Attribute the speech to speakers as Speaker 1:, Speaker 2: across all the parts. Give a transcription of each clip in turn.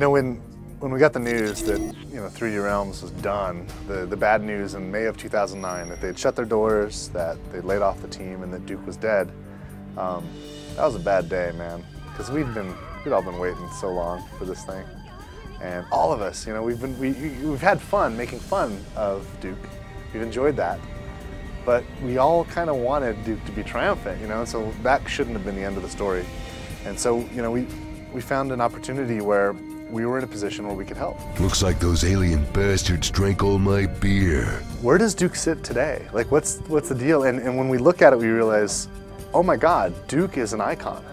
Speaker 1: You know, when we got the news that, 3D Realms was done, the bad news in May of 2009, that they'd shut their doors, that they'd laid off the team, and that Duke was dead, that was a bad day, man. Because we'd all been waiting so long for this thing. And all of us, we've had fun making fun of Duke. We've enjoyed that. But we all kind of wanted Duke to be triumphant, so that shouldn't have been the end of the story. And so, we found an opportunity where we were in a position where we could help.
Speaker 2: Looks like those alien bastards drank all my beer.
Speaker 1: Where does Duke sit today? Like, what's the deal? And when we look at it, we realize, oh my God, Duke is an icon.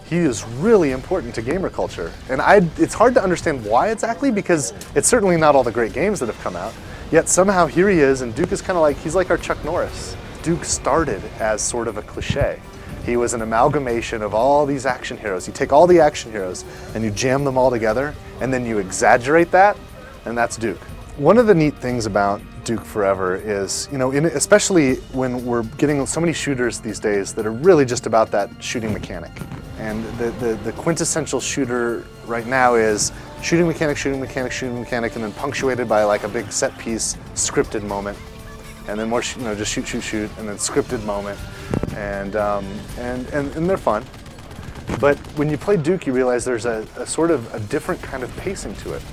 Speaker 1: He is really important to gamer culture. And it's hard to understand why exactly, because it's certainly not all the great games that have come out. Yet somehow here he is, and Duke is kind of like, he's like our Chuck Norris. Duke started as sort of a cliche. He was an amalgamation of all these action heroes. You take all the action heroes and you jam them all together, and then you exaggerate that, and that's Duke. One of the neat things about Duke Forever is, especially when we're getting so many shooters these days that are really just about that shooting mechanic. And the quintessential shooter right now is shooting mechanic, shooting mechanic, shooting mechanic, and then punctuated by like a big set piece scripted moment. And then more, just shoot, shoot, shoot, and then scripted moment. And they're fun. But when you play Duke, you realize there's a sort of a different kind of pacing to it.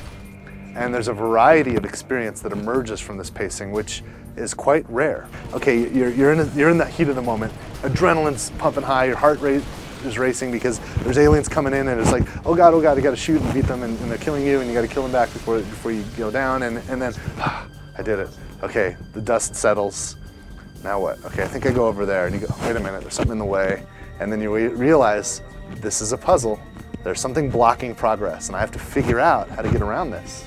Speaker 1: And there's a variety of experience that emerges from this pacing, which is quite rare. Okay, you're in the heat of the moment. Adrenaline's pumping high, your heart rate is racing because there's aliens coming in, and it's like, oh God, you gotta shoot and beat them, and they're killing you, and you gotta kill them back before you go down, and then, I did it. Okay, the dust settles. Now what? Okay, I think I go over there, and you go, wait a minute, there's something in the way. And then you realize, this is a puzzle. There's something blocking progress, and I have to figure out how to get around this.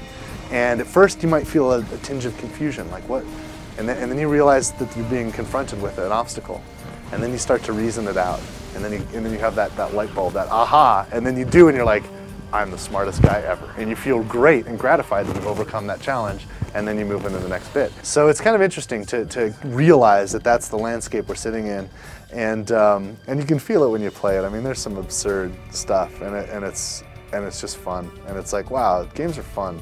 Speaker 1: And at first you might feel a tinge of confusion, like what? And then you realize that you're being confronted with an obstacle. And then you start to reason it out. And then you have that light bulb, that aha, and then you do, and you're like, I'm the smartest guy ever. And you feel great and gratified that you've overcome that challenge, and then you move into the next bit. So it's kind of interesting to realize that that's the landscape we're sitting in, and you can feel it when you play it. I mean, there's some absurd stuff, and it's just fun, and it's like, wow, games are fun.